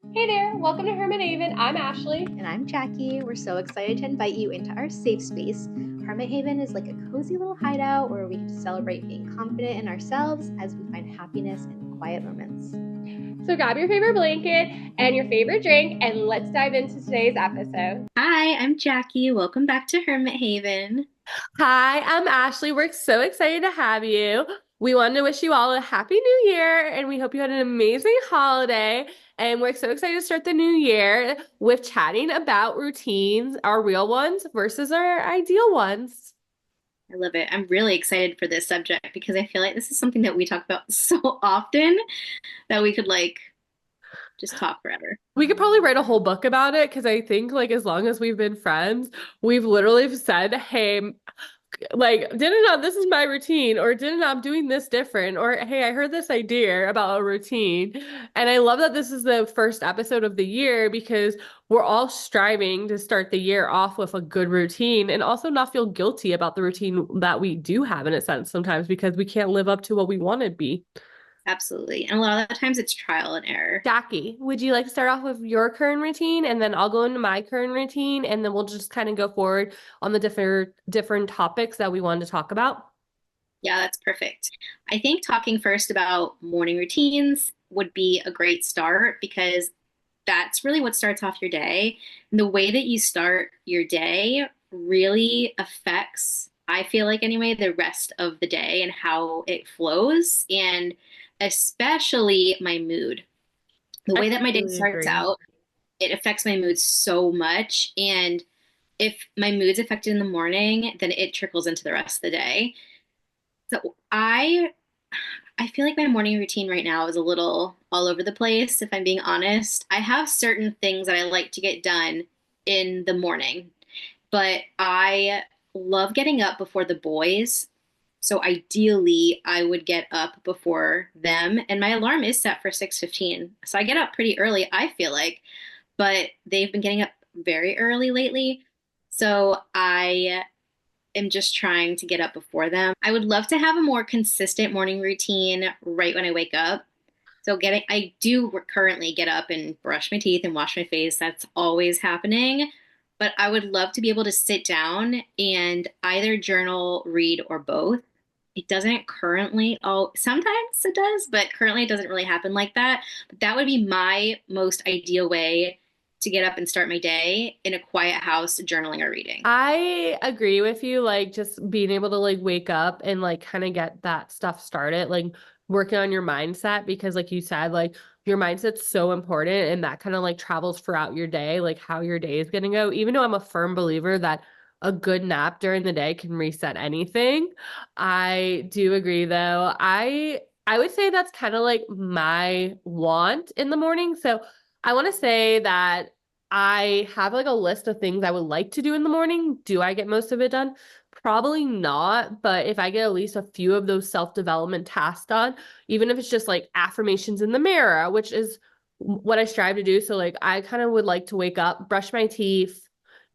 Hey there, welcome to Hermit Haven. I'm Ashley. And I'm Jackie. We're so excited to invite you into our safe space. Hermit Haven is like a cozy little hideout where we can celebrate being confident in ourselves as we find happiness in quiet moments. So grab your favorite blanket and your favorite drink, and let's dive into today's episode. Hi, I'm Jackie. Welcome back to Hermit Haven. Hi, I'm Ashley. We're so excited to have you. We wanted to wish you all a happy new year, and we hope you had an amazing holiday. And we're so excited to start the new year with chatting about routines, our real ones versus our ideal ones. I love it. I'm really excited for this subject because I feel like this is something that we talk about so often that we could just talk forever. We could probably write a whole book about it because I think like as long as we've been friends, we've literally said, "Hey, like didn't know this is my routine," or "didn't know I'm doing this different," or "Hey, I heard this idea about a routine." And I love that this is the first episode of the year because we're all striving to start the year off with a good routine and also not feel guilty about the routine that we do have in a sense sometimes because we can't live up to what we want to be. Absolutely. And a lot of the times it's trial and error. Jackie, would you like to start off with your current routine and then I'll go into my current routine and then we'll just kind of go forward on the different topics that we wanted to talk about? Yeah, that's perfect. I think talking first about morning routines would be a great start because that's really what starts off your day. And the way that you start your day really affects, I feel like anyway, the rest of the day and how it flows, and especially my mood. The I way that my day completely starts agree. out, it affects my mood so much. And if my mood's affected in the morning, then it trickles into the rest of the day. So I feel like my morning routine right now is a little all over the place, if I'm being honest. I have certain things that I like to get done in the morning, but I love getting up before the boys. So ideally, I would get up before them, and my alarm is set for 6:15. So I get up pretty early, I feel like, but they've been getting up very early lately. So I am just trying to get up before them. I would love to have a more consistent morning routine right when I wake up. So I do currently get up and brush my teeth and wash my face. That's always happening. But I would love to be able to sit down and either journal, read, or both. It doesn't currently, oh, sometimes it does, but currently it doesn't really happen like that. But that would be my most ideal way to get up and start my day in a quiet house, journaling or reading. I agree with you, like just being able to like wake up and like kind of get that stuff started, like working on your mindset because like you said, like your mindset's so important and that kind of like travels throughout your day, like how your day is gonna go. Even though I'm a firm believer that a good nap during the day can reset anything, I do agree though. I would say that's kind of like my want in the morning. So I want to say that I have like a list of things I would like to do in the morning. Do I get most of it done? Probably not, but if I get at least a few of those self-development tasks done, even if it's just like affirmations in the mirror, which is what I strive to do. So like I kind of would like to wake up, brush my teeth,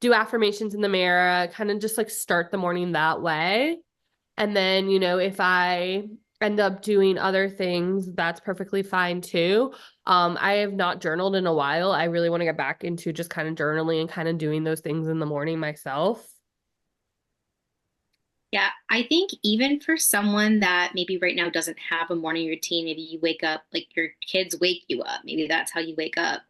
do affirmations in the mirror, kind of just like start the morning that way. And then, if I end up doing other things, that's perfectly fine too. I have not journaled in a while. I really want to get back into just kind of journaling and kind of doing those things in the morning myself. Yeah, I think even for someone that maybe right now doesn't have a morning routine, maybe you wake up, like your kids wake you up, maybe that's how you wake up.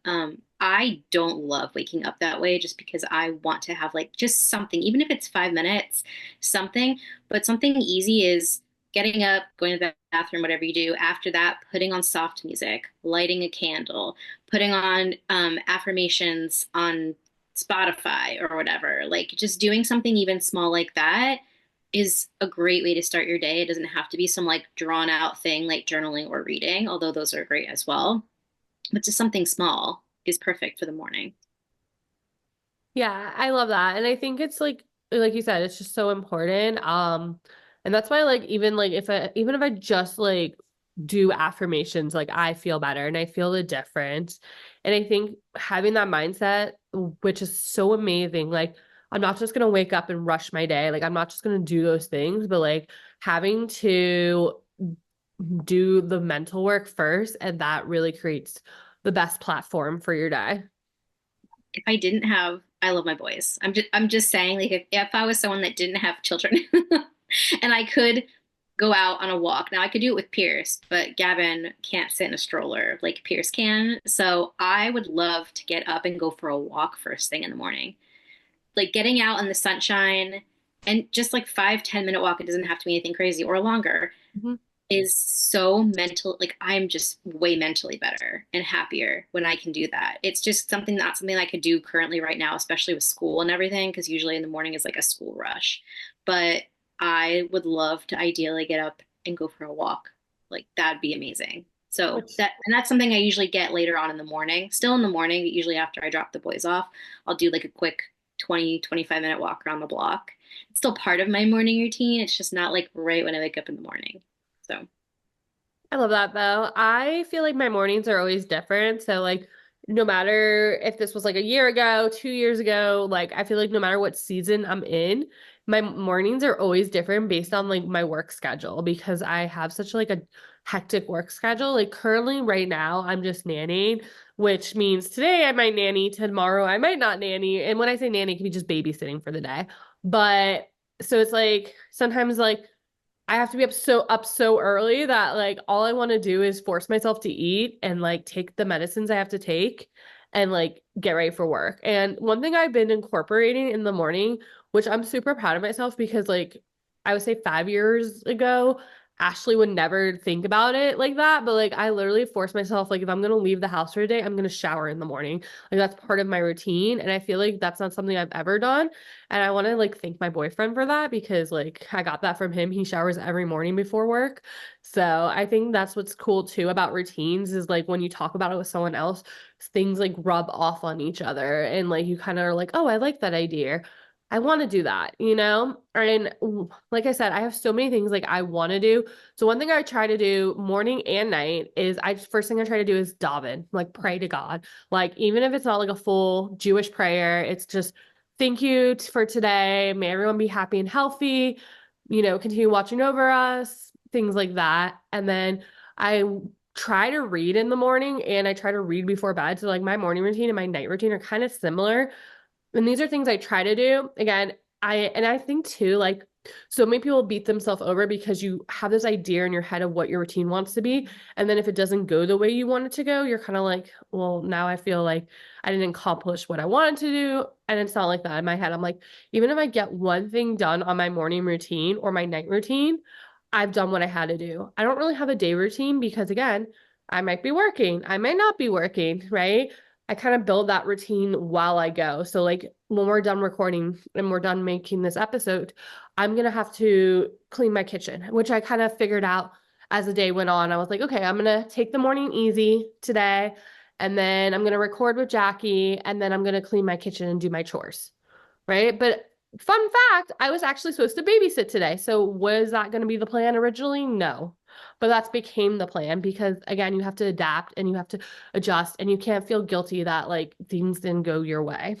I don't love waking up that way just because I want to have like just something, even if it's 5 minutes, something, but something easy is getting up, going to the bathroom, whatever you do. After that, putting on soft music, lighting a candle, putting on affirmations on Spotify or whatever, like just doing something even small like that is a great way to start your day. It doesn't have to be some like drawn out thing like journaling or reading, although those are great as well. But just something small is perfect for the morning. Yeah, I love that. And I think it's like you said, it's just so important. And that's why like even if I just like do affirmations, like I feel better and I feel the difference. And I think having that mindset, which is so amazing, like I'm not just gonna wake up and rush my day. Like I'm not just gonna do those things, but like having to do the mental work first, and that really creates the best platform for your day. If I didn't have, I love my boys. I'm just saying, like, if I was someone that didn't have children and I could go out on a walk. Now I could do it with Pierce, but Gavin can't sit in a stroller like Pierce can. So I would love to get up and go for a walk first thing in the morning. Like getting out in the sunshine and just like 5, 10 minute walk. It doesn't have to be anything crazy or longer Mhm. is so mental. Like I'm just way mentally better and happier when I can do that. It's just something not something I could do currently right now, especially with school and everything, because usually in the morning is like a school rush. But I would love to ideally get up and go for a walk. Like that'd be amazing. So Which that's something I usually get later on in the morning. Still in the morning, but usually after I drop the boys off, I'll do like a quick 20, 25 minute walk around the block. It's still part of my morning routine. It's just not like right when I wake up in the morning. So I love that though. I feel like my mornings are always different. So like no matter if this was like a year ago, 2 years ago, like I feel like no matter what season I'm in, my mornings are always different based on like my work schedule because I have such like a hectic work schedule. Like currently right now I'm just nannying, which means today I might nanny, tomorrow I might not nanny. And when I say nanny, it can be just babysitting for the day. But so it's like sometimes like I have to be up so early that like all I want to do is force myself to eat and like take the medicines I have to take and like get ready for work. And one thing I've been incorporating in the morning, which I'm super proud of myself because like I would say 5 years ago, Ashley would never think about it like that. But like I literally force myself, like if I'm gonna leave the house for a day, I'm gonna shower in the morning. Like that's part of my routine. And I feel like that's not something I've ever done. And I want to like thank my boyfriend for that because like I got that from him. He showers every morning before work. So I think that's what's cool too about routines is like when you talk about it with someone else, things like rub off on each other and like you kind of are like, oh, I like that idea. I want to do that, you know? And like I said, I have so many things like I want to do. So one thing I try to do morning and night is I first thing I try to do is daven, like pray to God. Like even if it's not like a full Jewish prayer, it's just thank you for today. May everyone be happy and healthy, continue watching over us, things like that. And then I try to read in the morning and I try to read before bed. So like my morning routine and my night routine are kind of similar. And these are things I try to do. Again, I think too, like so many people beat themselves over because you have this idea in your head of what your routine wants to be. And then if it doesn't go the way you want it to go, you're kind of like, well, now I feel like I didn't accomplish what I wanted to do. And it's not like that in my head. I'm like, even if I get one thing done on my morning routine or my night routine, I've done what I had to do. I don't really have a day routine because again, I might be working, I might not be working, right? I kind of build that routine while I go. So like when we're done recording and we're done making this episode, I'm gonna have to clean my kitchen, which I kind of figured out as the day went on. I was like, okay, I'm gonna take the morning easy today, and then I'm gonna record with Jackie, and then I'm gonna clean my kitchen and do my chores, right? But fun fact, I was actually supposed to babysit today. So was that gonna be the plan originally? No. But that's became the plan because again, you have to adapt and you have to adjust and you can't feel guilty that like things didn't go your way.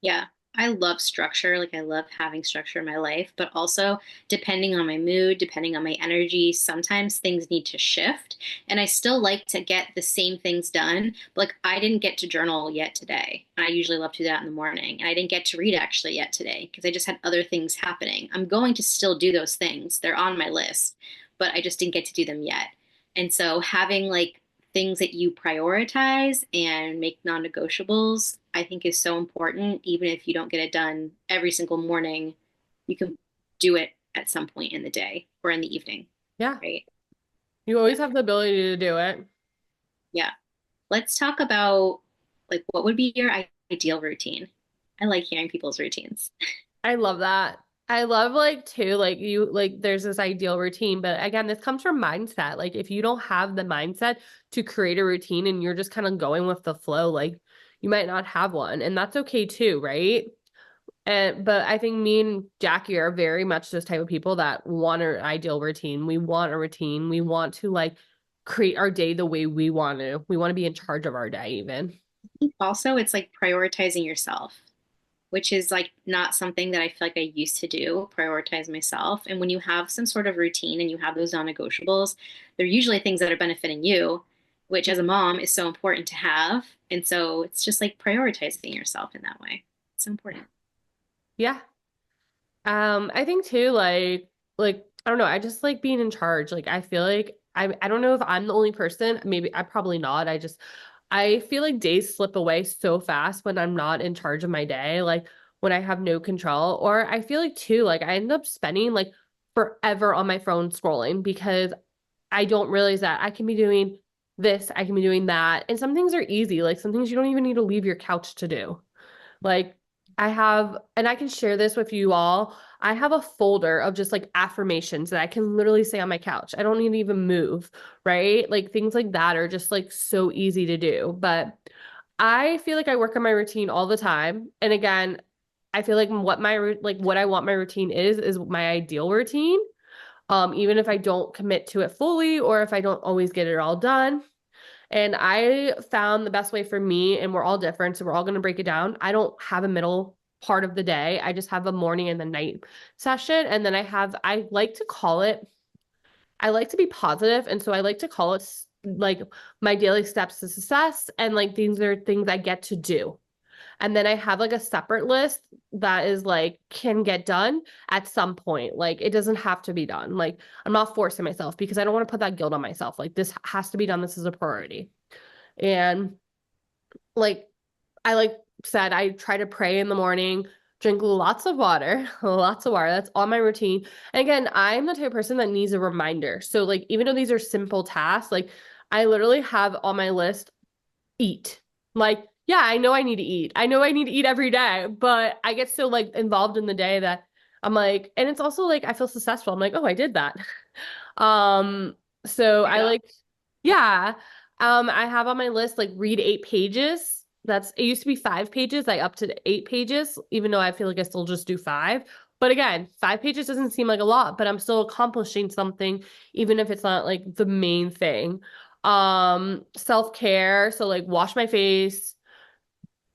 yeah, I love structure. Like I love having structure in my life, but also depending on my mood, depending on my energy, sometimes things need to shift. And I still like to get the same things done. But like I didn't get to journal yet today. I usually love to do that in the morning. And I didn't get to read actually yet today because I just had other things happening. I'm going to still do those things. They're on my list, but I just didn't get to do them yet. And so having like things that you prioritize and make non-negotiables, I think is so important. Even if you don't get it done every single morning, you can do it at some point in the day or in the evening, Yeah. right? You Yeah. always have the ability to do it. Yeah. Let's talk about like what would be your ideal routine? I like hearing people's routines. I love that. I love like too, like you like there's this ideal routine, but again, this comes from mindset. Like if you don't have the mindset to create a routine and you're just kind of going with the flow, like you might not have one. And that's okay too, right? And but I think me and Jackie are very much this type of people that want an ideal routine. We want a routine. We want to like create our day the way we want to. We want to be in charge of our day even. Also, it's like prioritizing yourself, which is like not something that I feel like I used to do, prioritize myself. And when you have some sort of routine and you have those non-negotiables, they're usually things that are benefiting you, which as a mom is so important to have. And so it's just like prioritizing yourself in that way. It's so important. Yeah. I think too, like I don't know, I just like being in charge. Like I feel like I don't know if I'm the only person. Maybe I'm probably not. I feel like days slip away so fast when I'm not in charge of my day, like when I have no control. Or I feel like too, like I end up spending like forever on my phone scrolling because I don't realize that I can be doing this, I can be doing that. And some things are easy. Like some things you don't even need to leave your couch to do. Like I have, and I can share this with you all. I have a folder of just like affirmations that I can literally say on my couch. I don't need to even move, right? Like things like that are just like so easy to do. But I feel like I work on my routine all the time. And again, I feel like like what I want my routine is my ideal routine. Even if I don't commit to it fully or if I don't always get it all done. And I found the best way for me, and we're all different, so we're all going to break it down. I don't have a middle part of the day. I just have a morning and the night session. And then I like to call it, I like to be positive, and so I like to call it like my daily steps to success. And like these are things I get to do. And then I have like a separate list that is like can get done at some point. Like it doesn't have to be done. Like I'm not forcing myself because I don't want to put that guilt on myself. Like this has to be done. This is a priority. And like I like said, I try to pray in the morning, drink lots of water, lots of water. That's on my routine. And again, I'm the type of person that needs a reminder. So like even though these are simple tasks, like I literally have on my list eat. Like, yeah, I know I need to eat. I know I need to eat every day, but I get so like involved in the day that I'm like, and it's also like I feel successful. I'm like, oh, I did that. Um, so There you I go. like, yeah. I have on my list like read 8 pages. That's it used to be 5 pages. I upped to 8 pages, even though I feel like I still just do five. But again, 5 pages doesn't seem like a lot, but I'm still accomplishing something, even if it's not like the main thing. Self-care, so like wash my face,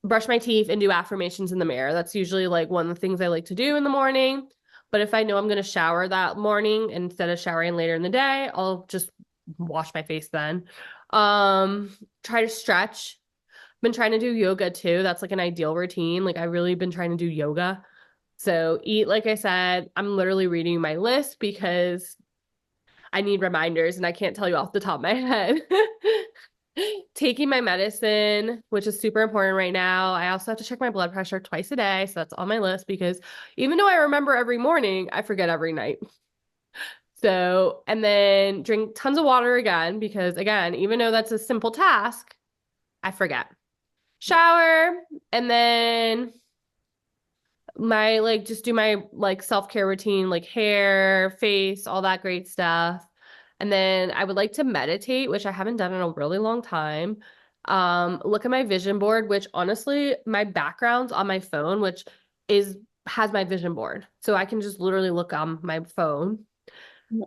brush my teeth, and do affirmations in the mirror. That's usually like one of the things I like to do in the morning. But if I know I'm going to shower that morning instead of showering later in the day, I'll just wash my face then. Try to stretch. Been trying to do yoga too. That's like an ideal routine. Like I really been trying to do yoga. So eat, like I said, I'm literally reading my list because I need reminders and I can't tell you off the top of my head. Taking my medicine, which is super important right now. I also have to check my blood pressure twice a day. So that's on my list because even though I remember every morning, I forget every night. So, and then drink tons of water again because, again, even though that's a simple task, I forget. Shower, and then my like just do my like self-care routine, like hair, face, all that great stuff. And then I would like to meditate, which I haven't done in a really long time. Look at my vision board, which honestly, my background's on my phone, which is has my vision board. So I can just literally look on my phone.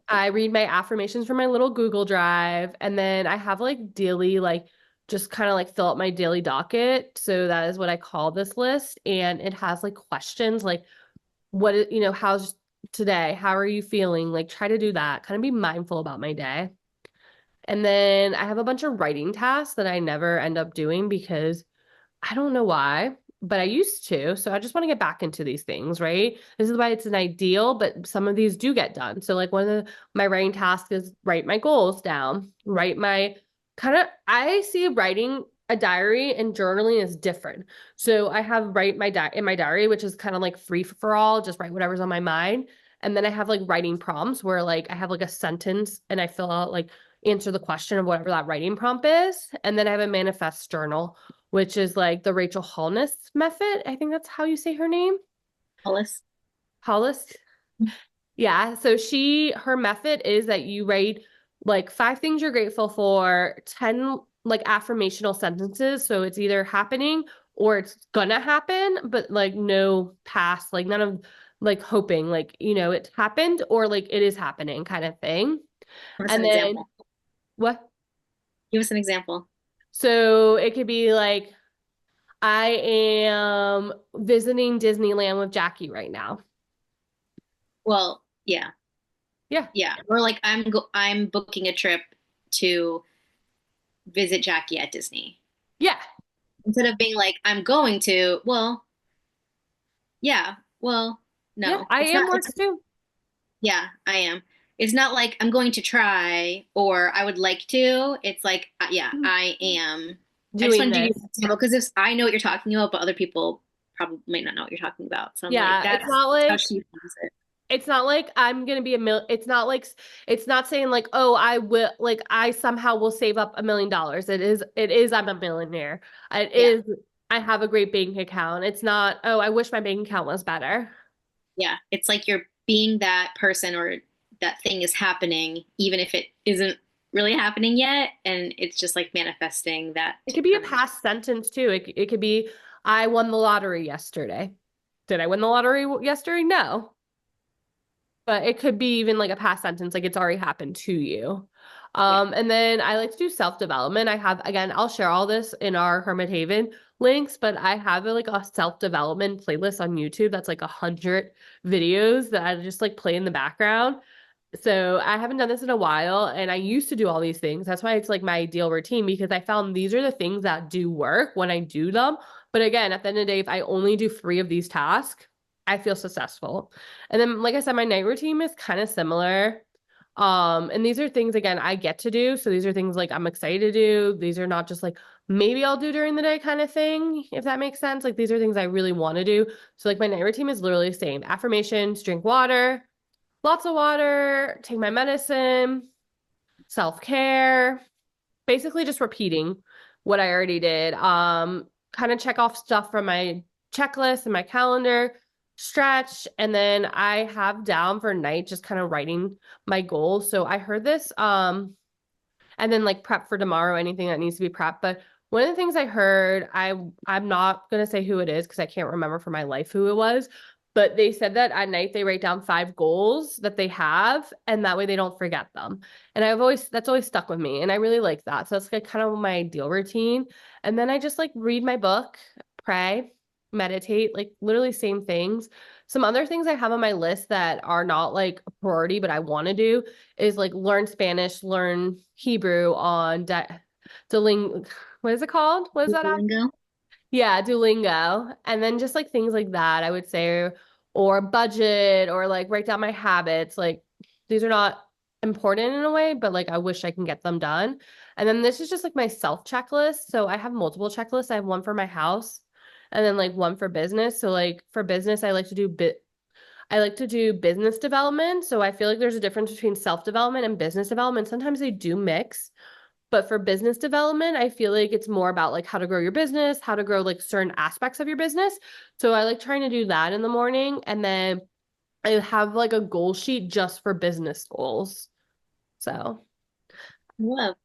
I read my affirmations from my little Google Drive, and then I have like daily, like just kind of like fill up my daily docket. So that is what I call this list. And it has like questions like, how's today? How are you feeling? Like, try to do that, kind of be mindful about my day. And then I have a bunch of writing tasks that I never end up doing because I don't know why, but I used to. So I just want to get back into these things, right? This is why it's an ideal, but some of these do get done. So like one of my writing tasks is write my goals down, write my I see writing a diary and journaling is different. So I have write my in my diary, which is kind of like free for all, just write whatever's on my mind. And then I have like writing prompts where like I have like a sentence and I fill out like answer the question of whatever that writing prompt is. And then I have a manifest journal which is like the Rachel Holness method. I think that's how you say her name. Hollis. Hollis. Yeah. So her method is that you write like 5 things you're grateful for, 10 like affirmational sentences. So it's either happening or it's gonna happen, but like no past, like none of like hoping, like, it happened or like it is happening kind of thing. Give us And an then example. what? Give us an example. So it could be like, I am visiting Disneyland with Jackie right now. Well, yeah. Yeah. Yeah. Or like I'm booking a trip to visit Jackie at Disney. Yeah. Instead of being like, I'm going to, well, yeah, well, Yeah, no, I it's not, am it's, works too. yeah, I am. It's not like I'm going to try or I would like to. It's like, yeah, I am. I just Doing want to give you this. an example because if I know what you're talking about, but other people probably may not know what you're talking about. So I'm like, Yeah, that's how she views it. it's not like I'm gonna be it's not like it's not saying like, oh, I will like I somehow will save up $1 million. It is I'm a millionaire. It Yeah, is I have a great bank account. It's not, oh, I wish my bank account was better. yeah. It's like you're being that person or that thing is happening, even if it isn't really happening yet. And it's just like manifesting that It to could be a come. past sentence too. It could be, I won the lottery yesterday. Did I win the lottery yesterday? No. But it could be even like a past sentence, like it's already happened to you. Yeah. And then I like to do self-development. I have, again, I'll share all this in our Hermit Haven links, but I have like a self-development playlist on YouTube that's like 100 videos that I just like play in the background. So I haven't done this in a while, and I used to do all these things. That's why it's like my ideal routine, because I found these are the things that do work when I do them. But again, at the end of the day, if I only do 3 of these tasks, I feel successful. And then, like I said, my night routine is kind of similar. And these are things again I get to do. So these are things like I'm excited to do. These are not just like maybe I'll do during the day kind of thing, if that makes sense. Like these are things I really want to do. So like my night routine is literally the same. Affirmations, drink water, lots of water, take my medicine, self-care, basically just repeating what I already did. Kind of check off stuff from my checklist and my calendar, stretch, and then I have down for night just kind of writing my goals. So I heard this and then like prep for tomorrow, anything that needs to be prepped. But one of the things I heard, I'm not gonna say who it is because I can't remember for my life who it was, but they said that at night they write down 5 goals that they have, and that way they don't forget them. And that's always stuck with me, and I really like that. So that's like kind of my ideal routine. And then I just like read my book, pray, meditate, like literally same things. Some other things I have on my list that are not like a priority, but I want to do is like learn Spanish, learn Hebrew on Duolingo. What is it called? What is that app? Lingo. Yeah, Duolingo. And then just like things like that, I would say, or budget, or like write down my habits. Like these are not important in a way, but like I wish I can get them done. And then this is just like my self checklist. So I have multiple checklists. I have one for my house and then like one for business. So like for business, I like to do business development. So I feel like there's a difference between self-development and business development. Sometimes they do mix, but for business development, I feel like it's more about like how to grow your business, how to grow like certain aspects of your business. So I like trying to do that in the morning. And then I have like a goal sheet just for business goals. So Love.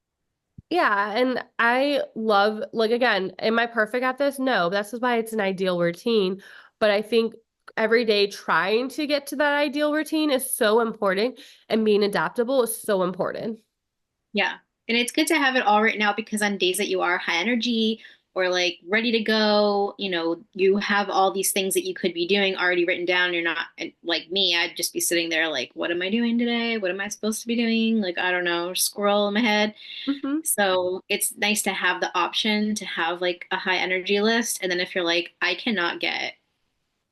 yeah, and I love, like, again, am I perfect at this? No, that's why it's an ideal routine. But I think every day trying to get to that ideal routine is so important, and being adaptable is so important. Yeah. And it's good to have it all written out because on days that you are high energy or like ready to go, you have all these things that you could be doing already written down. You're not like me, I'd just be sitting there like, what am I doing today? What am I supposed to be doing? Like, I don't know, squirrel in my head. Hmm. So it's nice to have the option to have like a high energy list. And then if you're like, I cannot get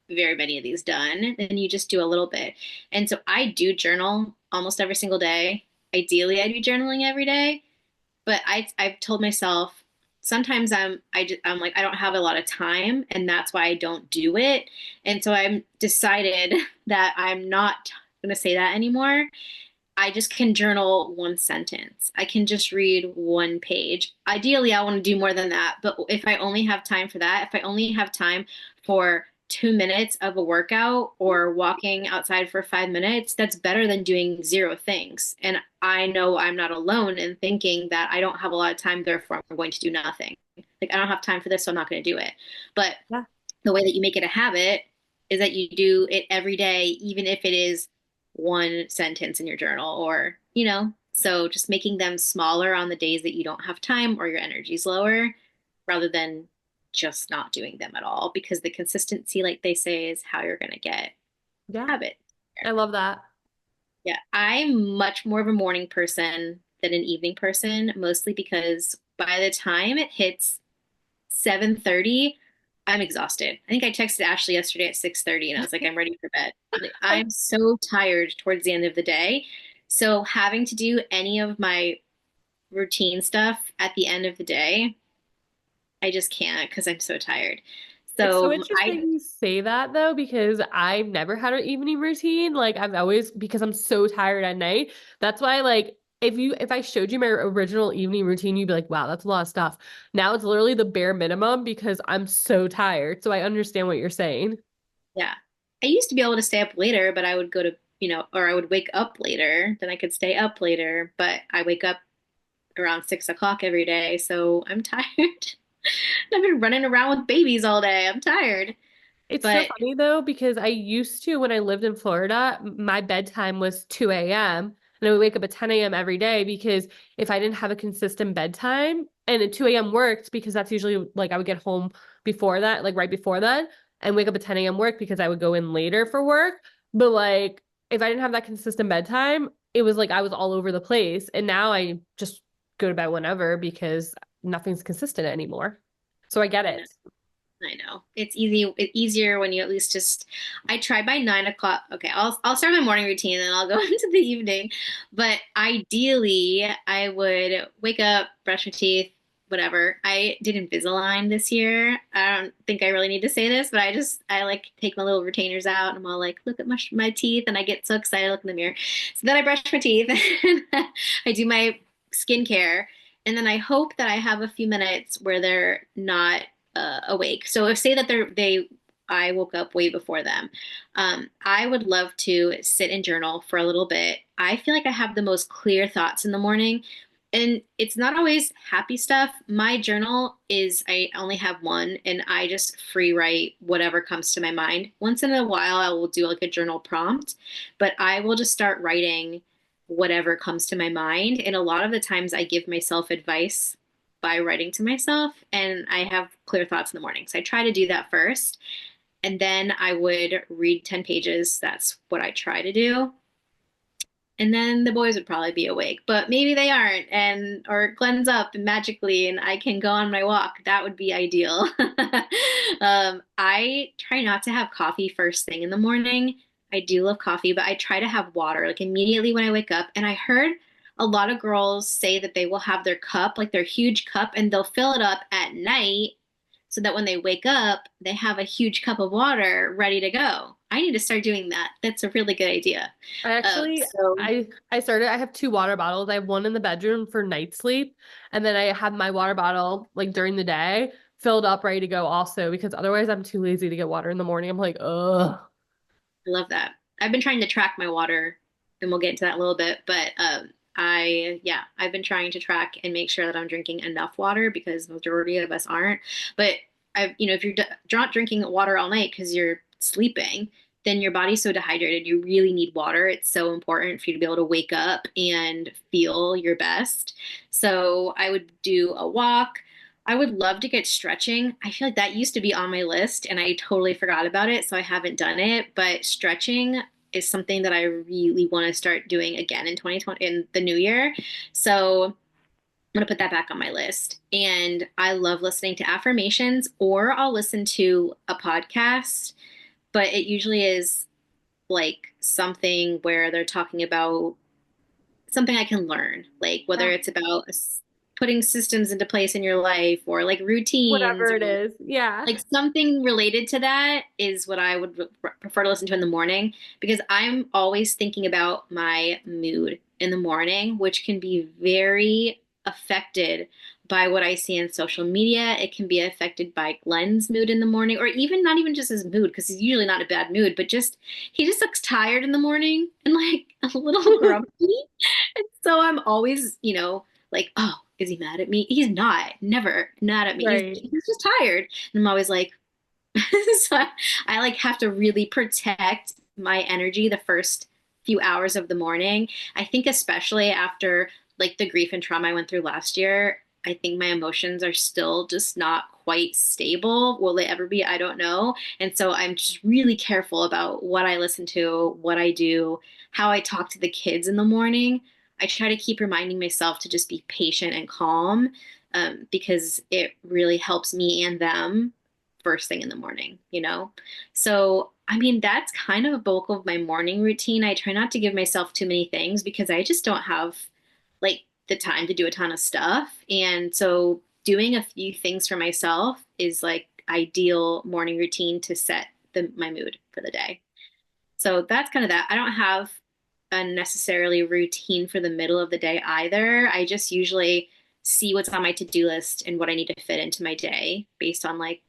very many of these done, then you just do a little bit. And so I do journal almost every single day. Ideally, I'd be journaling every day, but I've told myself sometimes I'm like I don't have a lot of time, and that's why I don't do it. And so I'm decided that I'm not going to say that anymore. I just can journal one sentence. I can just read one page. Ideally, I want to do more than that. But if I only have time for that, if I only have time for 2 minutes of a workout or walking outside for 5 minutes, that's better than doing zero things. And I know I'm not alone in thinking that I don't have a lot of time, therefore I'm going to do nothing. Like, I don't have time for this, so I'm not going to do it. But Yeah. the way that you make it a habit is that you do it every day, even if it is one sentence in your journal so just making them smaller on the days that you don't have time or your energy's lower rather than just not doing them at all because the consistency, like they say, is how you're going to get Yeah, habit. I love that. Yeah, I'm much more of a morning person than an evening person, mostly because by the time it hits 7:30, I'm exhausted. I think I texted Ashley yesterday at 6:30 and I was like, I'm ready for bed. Like, I'm so tired towards the end of the day. So having to do any of my routine stuff at the end of the day, I just can't because I'm so tired. It's so So interesting I, you say that though, because I've never had an evening routine. Like I've always, because I'm so tired at night. That's why like if I showed you my original evening routine, you'd be like, wow, that's a lot of stuff. Now it's literally the bare minimum because I'm so tired. So I understand what you're saying. yeah, I used to be able to stay up later, but I would go to, or I would wake up later, then I could stay up later, but I wake up around 6 o'clock every day. So I'm tired. I've been running around with babies all day. I'm tired. It's so But funny though, because I used to, when I lived in Florida, my bedtime was 2 a.m. and I would wake up at 10 a.m. every day because if I didn't have a consistent bedtime and at 2 a.m. worked because that's usually like I would get home before that, like right before that, and wake up at 10 a.m. work because I would go in later for work. But like if I didn't have that consistent bedtime, it was like I was all over the place. And now I just go to bed whenever because nothing's consistent anymore. So I get I know. it. I know. It's easier when you at least just I try by 9 o'clock. Okay, I'll start my morning routine and I'll go into the evening. But ideally, I would wake up, brush my teeth, whatever. I did Invisalign this year. I don't think I really need to say this, but I like take my little retainers out and I'm all like, look at my teeth, and I get so excited, I look in the mirror. So then I brush my teeth and I do my skincare. And then I hope that I have a few minutes where they're not awake. So if say that I woke up way before them. I would love to sit and journal for a little bit. I feel like I have the most clear thoughts in the morning. And it's not always happy stuff. My journal is, I only have one, and I just free write whatever comes to my mind. Once in a while, I will do like a journal prompt, but I will just start writing whatever comes to my mind. And a lot of the times, I give myself advice by writing to myself, and I have clear thoughts in the morning. So I try to do that first. And then I would read 10 pages. That's what I try to do. And then the boys would probably be awake, but maybe they aren't, and or Glenn's up magically, and I can go on my walk. That would be ideal. I try not to have coffee first thing in the morning. I do love coffee, but I try to have water like immediately when I wake up. And I heard a lot of girls say that they will have their cup, like their huge cup, and they'll fill it up at night so that when they wake up, they have a huge cup of water ready to go. I need to start doing that. That's a really good idea. I actually So I have two water bottles. I have one in the bedroom for night sleep, and then I have my water bottle like during the day filled up ready to go also because otherwise I'm too lazy to get water in the morning. I'm like, ugh. I love that. I've been trying to track my water, and we'll get into that in a little bit, but yeah, I've been trying to track and make sure that I'm drinking enough water because the majority of us aren't. But if you're not drinking water all night because you're sleeping, then your body's so dehydrated. You really need water. It's so important for you to be able to wake up and feel your best. So I would do a walk. I would love to get stretching. I feel like that used to be on my list and I totally forgot about it, so I haven't done it. But stretching is something that I really want to start doing again in 2020 in the new year. So I'm gonna put that back on my list. And I love listening to affirmations, or I'll listen to a podcast, but it usually is like something where they're talking about something I can learn, like whether Yeah, it's about putting systems into place in your life or like routines whatever or it is. Yeah. like something related to that is what I would prefer to listen to in the morning because I'm always thinking about my mood in the morning, which can be very affected by what I see in social media. It can be affected by Glenn's mood in the morning, or even not even just his mood, because he's usually not in a bad mood, but just he just looks tired in the morning and like a little grumpy. And so I'm always, like, oh, is he mad at me? He's not, never mad at me. Right. He's just tired. And I'm always like, so I like have to really protect my energy the first few hours of the morning. I think especially after like the grief and trauma I went through last year, I think my emotions are still just not quite stable. Will they ever be? I don't know. And so I'm just really careful about what I listen to, what I do, how I talk to the kids in the morning. I try to keep reminding myself to just be patient and calm. because it really helps me and them first thing in the morning, you know? So, I mean, that's kind of a bulk of my morning routine. I try not to give myself too many things because I just don't have like the time to do a ton of stuff. And so, doing a few things for myself is like ideal morning routine to set my mood for the day. So that's kind of that. I don't have a necessarily routine for the middle of the day either. I just usually see what's on my to-do list and what I need to fit into my day based on like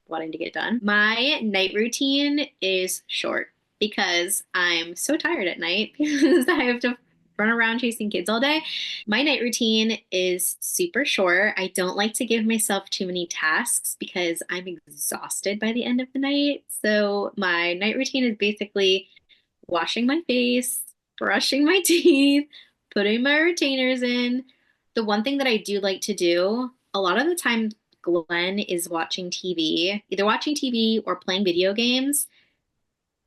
wanting to get done. My night routine is short because I'm so tired at night because I have to run around chasing kids all day. My night routine is super short. I don't like to give myself too many tasks because I'm exhausted by the end of the night. So my night routine is basically washing my face, brushing my teeth, putting my retainers in. The one thing that I do like to do, a lot of the time, Glenn is watching TV, either watching TV or playing video games.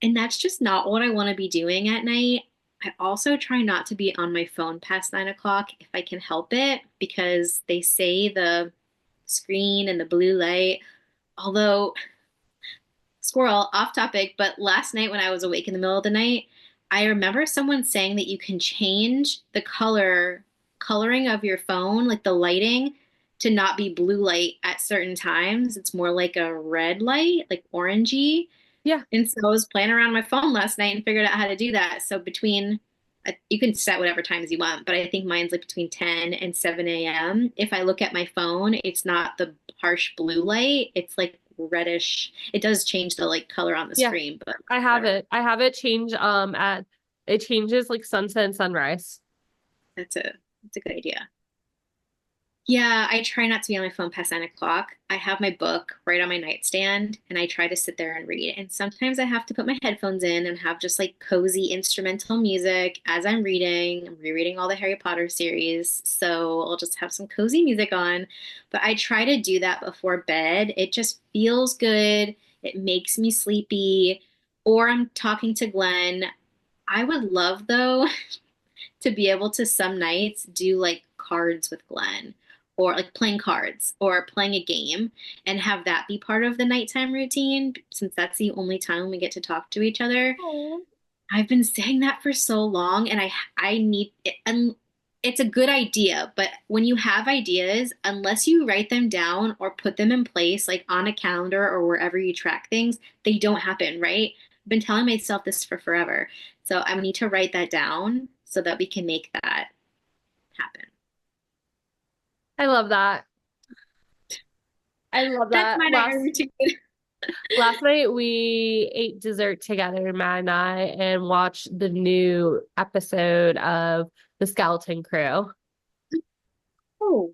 And that's just not what I want to be doing at night. I also try not to be on my phone past 9 o'clock if I can help it, because they say the screen and the blue light, although squirrel off topic, but last night when I was awake in the middle of the night, I remember someone saying that you can change the coloring of your phone, like the lighting, to not be blue light at certain times. It's more like a red light, like orangey. Yeah. And so I was playing around my phone last night and figured out how to do that. So you can set whatever times you want, but I think mine's like between 10 and 7 a.m. If I look at my phone, it's not the harsh blue light. It's like reddish. It does change the like color on the Yeah. screen, but I have whatever. it. I have it change at it changes like sunset and sunrise. That's a good idea. Yeah, I try not to be on my phone past 9 o'clock. I have my book right on my nightstand and I try to sit there and read. And sometimes I have to put my headphones in and have just like cozy instrumental music as I'm reading. I'm rereading all the Harry Potter series, so I'll just have some cozy music on. But I try to do that before bed. It just feels good. It makes me sleepy. Or I'm talking to Glenn. I would love though to be able to some nights do like cards with Glenn or like playing cards or playing a game and have that be part of the nighttime routine since that's the only time we get to talk to each other. Oh. I've been saying that for so long and I need it, and it's a good idea, but when you have ideas, unless you write them down or put them in place like on a calendar or wherever you track things, they don't happen, right? I've been telling myself this for forever. So I need to write that down so that we can make that happen. I love that. I love That's that. my night routine. Last night we ate dessert together, Matt and I, and watched the new episode of The Skeleton Crew. Oh,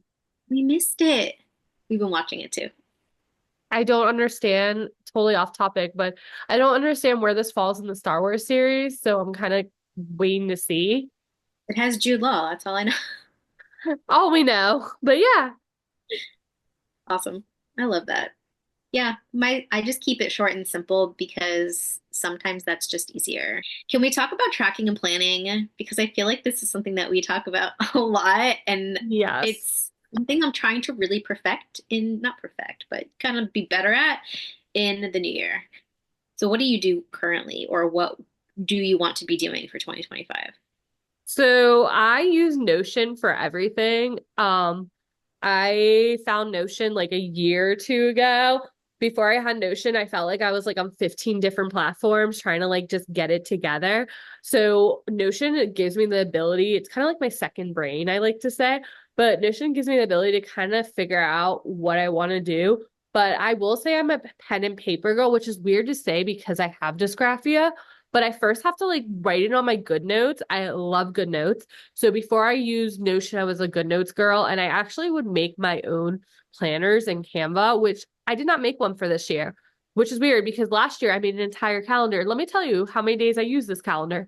we missed it. We've been watching it too. I don't understand, totally off topic, but I don't understand where this falls in the Star Wars series, so I'm kind of waiting to see. It has Jude Law. That's all I know. All we know. But yeah. Awesome. I love that. Yeah, my I just keep it short and simple because sometimes that's just easier. Can we talk about tracking and planning? Because I feel like this is something that we talk about a lot and Yes. it's something I'm trying to really perfect in, not perfect, but kind of be better at in the new year. So what do you do currently or what do you want to be doing for 2025? So I use Notion for everything. I found Notion like a year or two ago. Before I had Notion, I felt like I was like on 15 different platforms trying to like just get it together. So Notion, it gives me the ability, it's kind of like my second brain, I like to say, but Notion gives me the ability to kind of figure out what I want to do. But I will say I'm a pen and paper girl, which is weird to say because I have dysgraphia. But I first have to like write it on my good notes. I love good notes. So before I used Notion, I was a good notes girl, and I actually would make my own planners in Canva, which I did not make one for this year, which is weird because last year I made an entire calendar. Let me tell you how many days I use this calendar.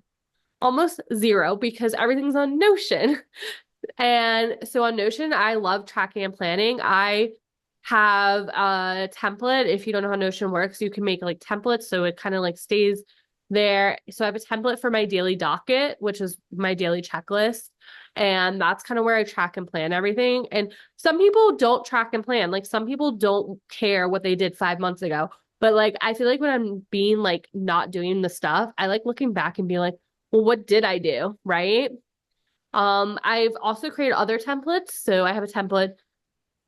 Almost zero because everything's on Notion. And so on Notion, I love tracking and planning. I have a template. If you don't know how Notion works, you can make like templates so it kind of like stays there. So I have a template for my daily docket, which is my daily checklist. And that's kind of where I track and plan everything. And some people don't track and plan. Like some people don't care what they did 5 months ago. But like I feel like when I'm being like not doing the stuff, I like looking back and being like, well, what did I do? Right. I've also created other templates. So I have a template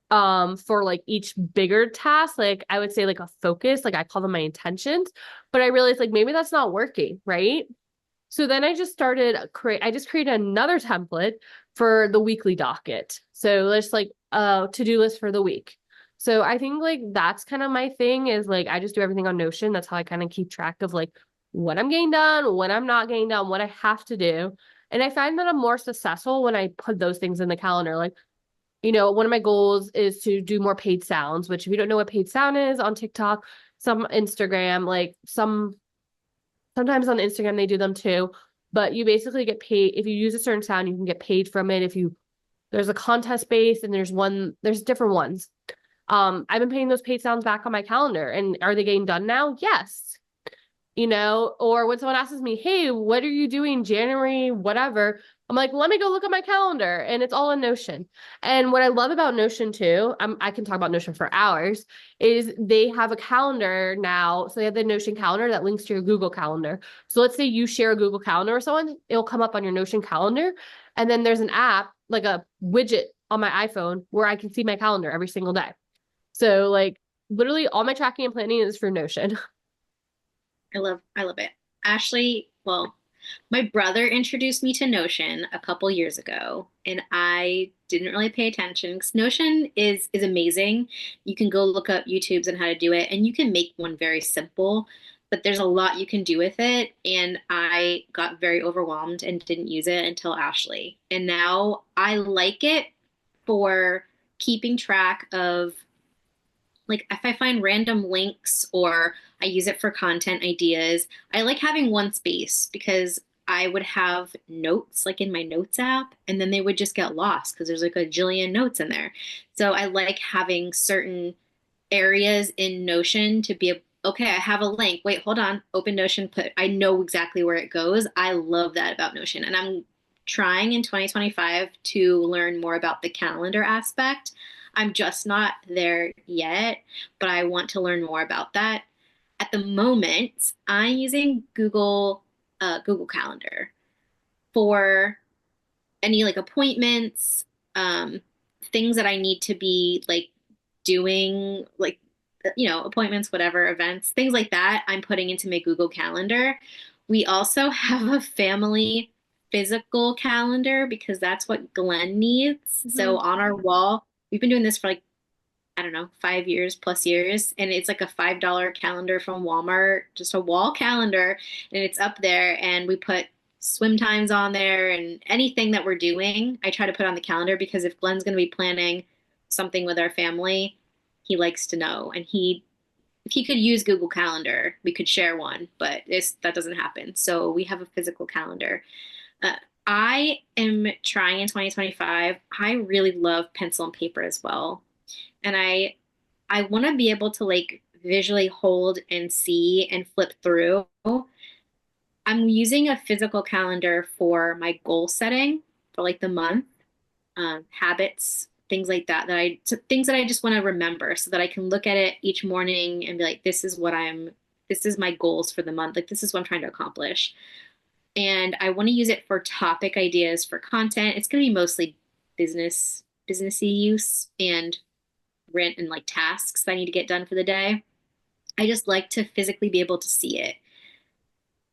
for like each bigger task. Like I would say like a focus, like I call them my intentions, but I realized like maybe that's not working, right? So then I just created another template for the weekly docket. So let's like to-do list for the week. So I think like that's kind of my thing is like I just do everything on Notion. That's how I kind of keep track of like what I'm getting done, when I'm not getting done, what I have to do. And I find that I'm more successful when I put those things in the calendar. Like, one of my goals is to do more paid sounds, which if you don't know what paid sound is on TikTok, some Instagram, like sometimes on Instagram they do them too, but you basically get paid if you use a certain sound, you can get paid from it. If you There's a contest base and there's different ones. I've been putting those paid sounds back on my calendar, and are they getting done now? Yes. Or when someone asks me, hey, what are you doing January, whatever, I'm like, let me go look at my calendar, and it's all in Notion. And what I love about Notion too, I can talk about Notion for hours, is they have a calendar now. So they have the Notion calendar that links to your Google Calendar. So let's say you share a Google Calendar with someone, it'll come up on your Notion calendar. And then there's an app, like a widget on my iPhone where I can see my calendar every single day. So like literally all my tracking and planning is through Notion. I love it. Ashley, well, my brother introduced me to Notion a couple years ago, and I didn't really pay attention because Notion is amazing. You can go look up YouTubes on how to do it, and you can make one very simple, but there's a lot you can do with it. And I got very overwhelmed and didn't use it until Ashley. And now I like it for keeping track of, like, if I find random links or I use it for content ideas. I like having one space because I would have notes like in my notes app, and then they would just get lost because there's like a jillion notes in there. So I like having certain areas in Notion to be okay, I have a link. Wait, hold on. Open Notion, I know exactly where it goes. I love that about Notion. And I'm trying in 2025 to learn more about the calendar aspect. I'm just not there yet, but I want to learn more about that. At the moment, I'm using Google Calendar for any like appointments, um, things that I need to be like doing, like, appointments, whatever, events, things like that, I'm putting into my Google Calendar. We also have a family physical calendar because that's what Glenn needs. So Mhm. on our wall, we've been doing this for like, I don't know, 5 years plus years. And it's like a $5 calendar from Walmart, just a wall calendar. And it's up there. And we put swim times on there and anything that we're doing, I try to put on the calendar because if Glenn's going to be planning something with our family, he likes to know. And if he could use Google Calendar, we could share one, but that doesn't happen. So we have a physical calendar. Uh, I am trying in 2025. I really love pencil and paper as well. And I want to be able to like visually hold and see and flip through. I'm using a physical calendar for my goal setting for like the month, habits, things like that, things that I just want to remember so that I can look at it each morning and be like, this is my goals for the month. Like, this is what I'm trying to accomplish. And I want to use it for topic ideas for content. It's going to be mostly businessy use and rent and like tasks that I need to get done for the day. I just like to physically be able to see it.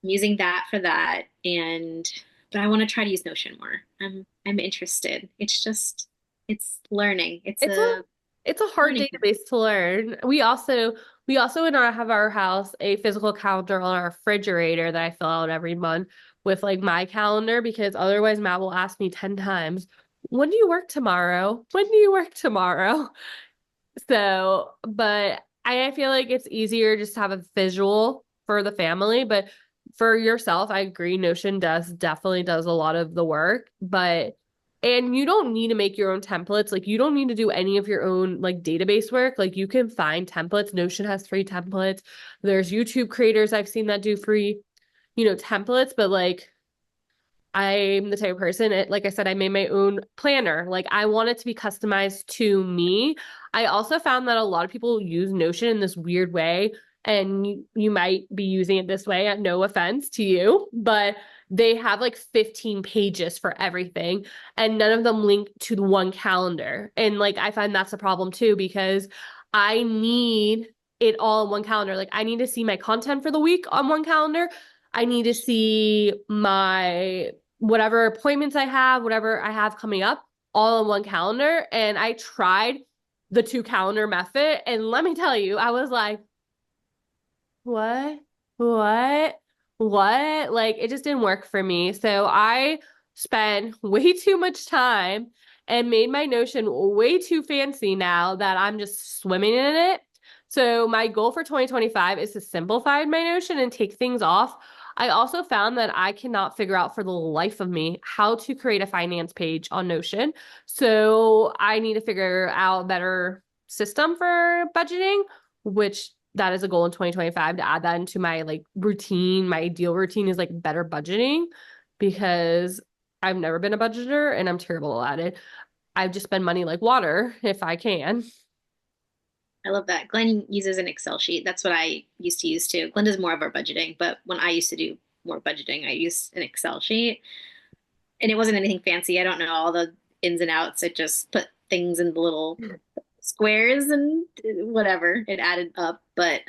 I'm using that for that, but I want to try to use Notion more. I'm interested. It's learning. It's It's a a it's a hard learning curve. database to learn. We also in our have our house a physical calendar on our refrigerator that I fill out every month with like my calendar because otherwise Matt will ask me 10 times, when do you work tomorrow? When do you work tomorrow? So, but I feel like it's easier just to have a visual for the family, but for yourself, I agree. Notion definitely does a lot of the work, and you don't need to make your own templates. Like you don't need to do any of your own like database work. Like you can find templates. Notion has free templates. There's YouTube creators I've seen that do free, templates, but like I'm the type of person, like I said, I made my own planner. Like I want it to be customized to me. I also found that a lot of people use Notion in this weird way, and you might be using it this way, no offense to you, but they have like 15 pages for everything, and none of them link to the one calendar. And like I find that's a problem too, because I need it all in one calendar. Like I need to see my content for the week on one calendar. I need to see my whatever appointments I have, whatever I have coming up, all in one calendar. And I tried the two calendar method. And let me tell you, I was like, what? What? What? Like it just didn't work for me. So I spent way too much time and made my Notion way too fancy now that I'm just swimming in it. So my goal for 2025 is to simplify my Notion and take things off. I also found that I cannot figure out for the life of me how to create a finance page on Notion. So I need to figure out a better system for budgeting, which that is a goal in 2025 to add that into my like routine. My ideal routine is like better budgeting because I've never been a budgeter and I'm terrible at it. I just spend money like water if I can. I love that. Glenn uses an Excel sheet. That's what I used to use too. Glenn does more of our budgeting, but when I used to do more budgeting, I used an Excel sheet. And it wasn't anything fancy. I don't know all the ins and outs. It just put things in the little squares and whatever. It added up. But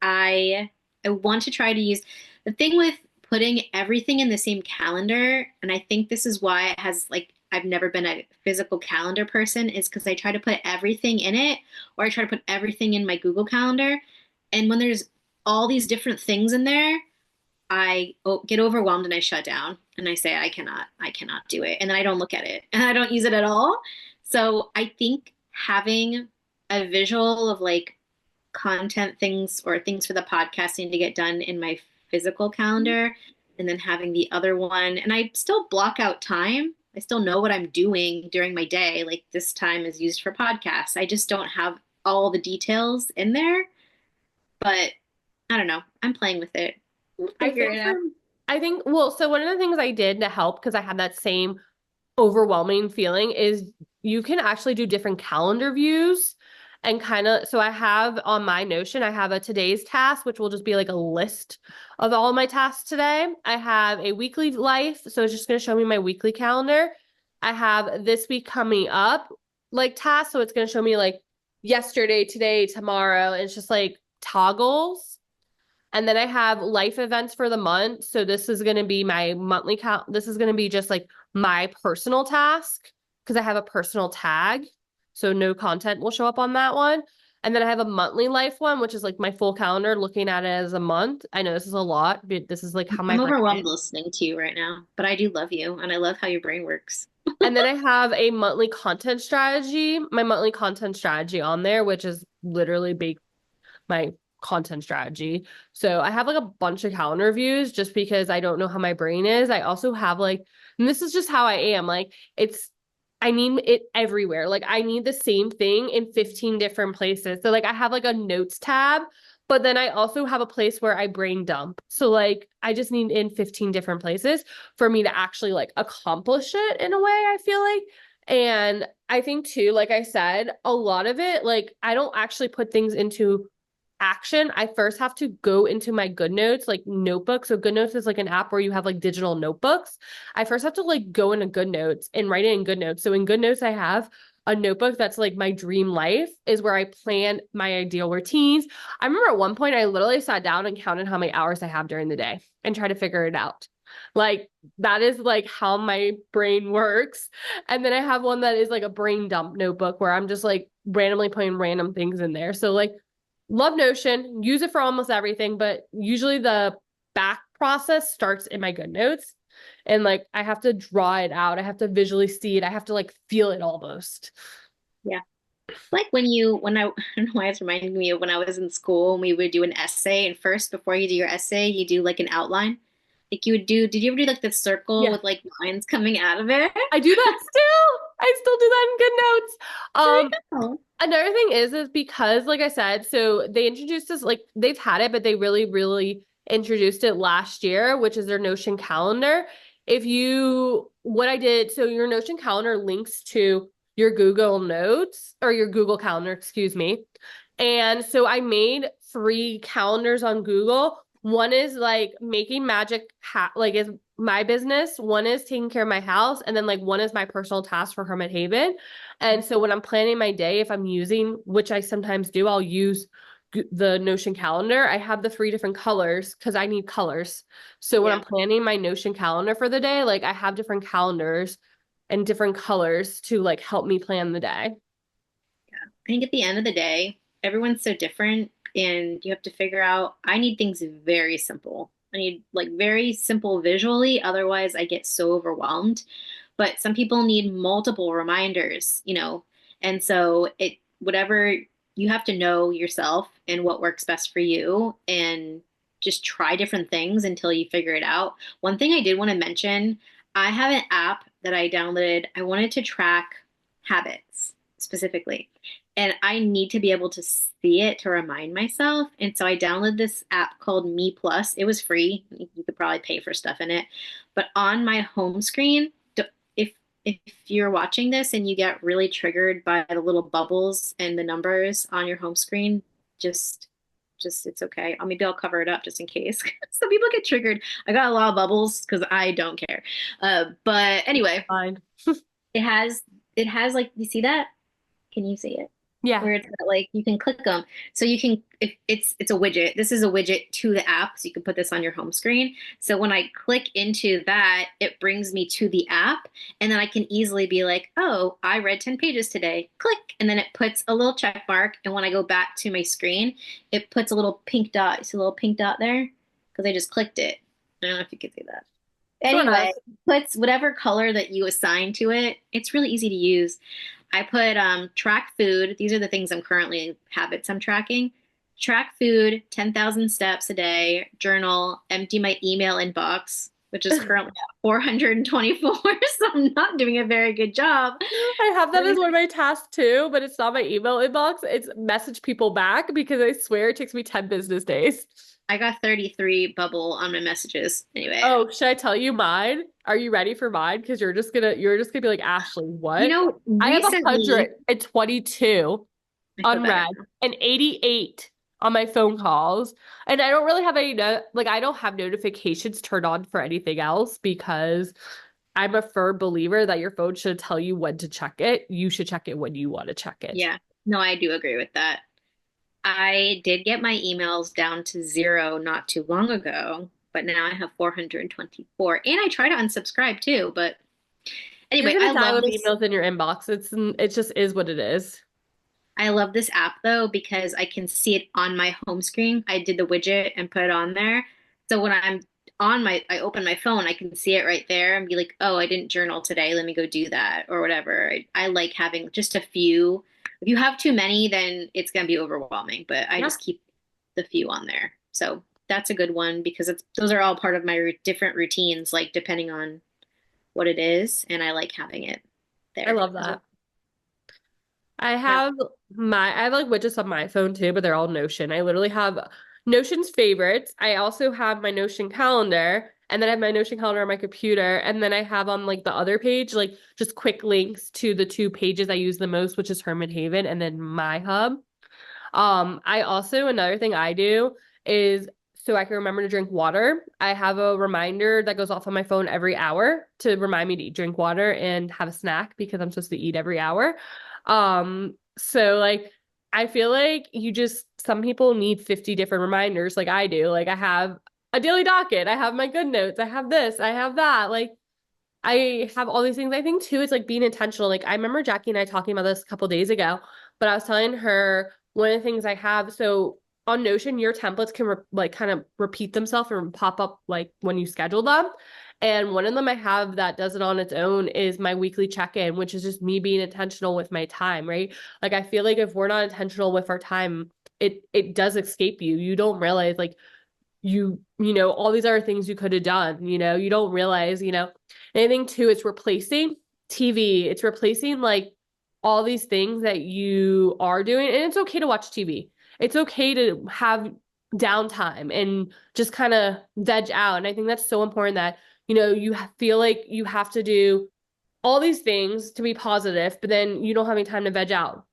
I want to try to use the thing with putting everything in the same calendar, and I think this is why it has like I've never been a physical calendar person, is because I try to put everything in it, or I try to put everything in my Google Calendar. And when there's all these different things in there, I get overwhelmed and I shut down and I say, I cannot do it. And then I don't look at it and I don't use it at all. So I think having a visual of like content things or things for the podcast need to get done in my physical calendar and then having the other one. And I still block out time. I still know what I'm doing during my day. Like this time is used for podcasts. I just don't have all the details in there, but I don't know. I'm playing with it. We'll I figure think it for out. I think well, so one of the things I did to help because I had that same overwhelming feeling is you can actually do different calendar views and kind of so I have on my Notion, I have a today's task, which will just be like a list of all of my tasks today. I have a weekly life, so it's just going to show me my weekly calendar. I have this week coming up like tasks, so it's going to show me like yesterday, today, tomorrow, and it's just like toggles. And then I have life events for the month. So this is going to be my monthly count. This is going to be just like my personal task because I have a personal tag. So no content will show up on that one. And then I have a monthly life one, which is like my full calendar, looking at it as a month. I know this is a lot, but this is like how my I'm brain overwhelmed is. listening to you right now, but I do love you and I love how your brain works. And then I have a monthly content strategy, my monthly content strategy on there, which is literally my content strategy. So I have like a bunch of calendar views just because I don't know how my brain is. I also have like, and this is just how I am. Like I need it everywhere. Like I need the same thing in 15 different places. So like I have like a notes tab, but then I also have a place where I brain dump. So like I just need in 15 different places for me to actually like accomplish it in a way, I feel like. And I think too, like I said, a lot of it, like I don't actually put things into action. I first have to go into my GoodNotes, like notebook. So GoodNotes is like an app where you have like digital notebooks. I first have to like go into GoodNotes and write it in GoodNotes. So in GoodNotes, I have a notebook that's like my dream life is where I plan my ideal routines. I remember at one point I literally sat down and counted how many hours I have during the day and tried to figure it out. Like that is like how my brain works. And then I have one that is like a brain dump notebook where I'm just like randomly putting random things in there. So like love Notion, use it for almost everything, but usually the back process starts in my GoodNotes. And like I have to draw it out. I have to visually see it. I have to like feel it almost. Yeah. Like when I don't know why it's reminding me of when I was in school and we would do an essay. And first, before you do your essay, you do like an outline. Like you would do, did you ever do like the circle Yeah. with like lines coming out of it? I do that still. I still do that in GoodNotes. There you go. Another thing is because, like I said, so they introduced this, like they've had it, but they really, really introduced it last year, which is their Notion calendar. what I did, so your Notion calendar links to your Google Notes or your Google Calendar, excuse me. And so I made 3 calendars on Google. One is like making magic, like is my business. One is taking care of my house. And then like one is my personal task for Hermit Haven. And so when I'm planning my day, if I'm using, which I sometimes do, I'll use the Notion calendar. I have the 3 different colors because I need colors. So when I'm Yeah. planning my Notion calendar for the day, like I have different calendars and different colors to like help me plan the day. I think at the end of the day, everyone's so different, and you have to figure out. I need things very simple. I need like very simple visually, otherwise, I get so overwhelmed. But some people need multiple reminders, and so whatever you have to know yourself and what works best for you, and just try different things until you figure it out. One thing I did want to mention, I have an app that I downloaded. I wanted to track habits specifically. And I need to be able to see it to remind myself. And so I downloaded this app called Me Plus. It was free. You could probably pay for stuff in it. But on my home screen, if if you're watching this and you get really triggered by the little bubbles and the numbers on your home screen, just it's okay. Maybe I'll cover it up just in case. Some people get triggered. I got a lot of bubbles because I don't care. But anyway, Fine. it has like, you see that? Can you see it? Yeah. Where it's got, like, you can click them. So you can, if it's a widget. This is a widget to the app, so you can put this on your home screen. So when I click into that, it brings me to the app, and then I can easily be like, oh, I read 10 pages today. Click, and then it puts a little check mark. And when I go back to my screen, it puts a little pink dot. You see a little pink dot there? Because I just clicked it. I don't know if you can see that. Sort of. Anyway, puts whatever color that you assign to it. It's really easy to use. I put track food. These are the things I'm currently habits I'm tracking. Track food, 10,000 steps a day, journal, empty my email inbox, which is currently at 424, so I'm not doing a very good job. I have that as one of my tasks too, but it's not my email inbox. It's message people back because I swear it takes me 10 business days. I got 33 bubble on my messages. Anyway, Oh, should I tell you mine? Are you ready for mine? Because you're just gonna be like, Ashley, what? I have recently, 122 I feel better. unread and 88 on my phone calls. And I don't really have any like I don't have notifications turned on for anything else because I'm a firm believer that your phone should tell you when to check it. You should check it when you want to check it. Yeah, no, I do agree with that. I did get my emails down to 0 not too long ago, but now I have 424. And I try to unsubscribe too, but You're anyway, gonna I die love with this. emails in your inbox. It just is what it is. I love this app though because I can see it on my home screen. I did the widget and put it on there. So when I open my phone, I can see it right there and be like, oh, I didn't journal today. Let me go do that or whatever. I like having just a few. If you have too many, then it's going to be overwhelming, but I Yeah, just keep the few on there. So that's a good one because those are all part of my different routines, like depending on what it is. And I like having it I there love as well. that. I Now, have I have like widgets on my phone too, but they're all Notion. I literally have Notion's favorites. I also have my Notion calendar, and then I have my Notion calendar on my computer, and then I have on like the other page, like just quick links to the 2 pages I use the most, which is Hermit Haven and then my hub. I also another thing I do is so I can remember to drink water. I have a reminder that goes off on my phone every hour to remind me to drink water and have a snack because I'm supposed to eat every hour. So like I feel like some people need 50 different reminders like I do. Like I have a daily docket, I have my good notes, I have this, I have that. Like I have all these things. I think too, it's like being intentional. Like I remember Jackie and I talking about this a couple days ago, but I was telling her one of the things I have. So on Notion, your templates can like kind of repeat themselves and pop up like when you schedule them. And one of them I have that does it on its own is my weekly check-in, which is just me being intentional with my time, right? Like I feel like if we're not intentional with our time, it does escape you. You don't realize like you know all these other things you could have done, you don't realize, and I think too it's replacing TV, it's replacing like all these things that you are doing, and it's okay to watch TV, it's okay to have downtime and just kind of veg out, and I think that's so important that You feel like you have to do all these things to be positive, but then you don't have any time to veg out.